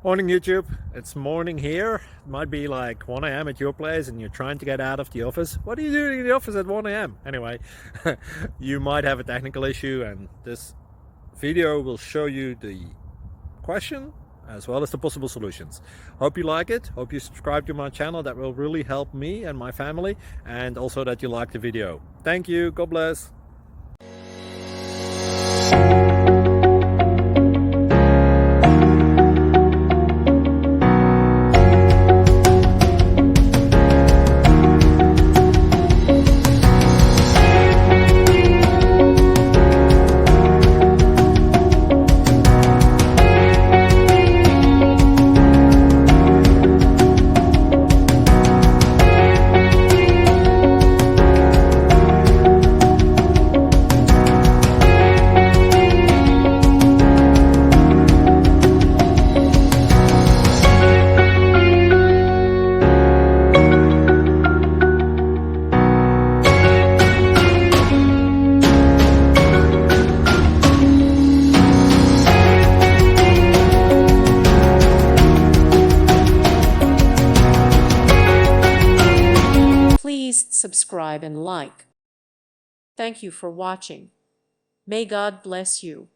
Morning YouTube, it's morning here. It might be like 1 a.m. at your place and you're trying to get out of the office. What are you doing in the office at 1 a.m.? Anyway, you might have a technical issue and this video will show you the question as well as the possible solutions. Hope you like it, hope you subscribe to my channel. That will really help me and my family, and also that you like the video. Thank you, God bless. Please subscribe and like. Thank you for watching. May God bless you.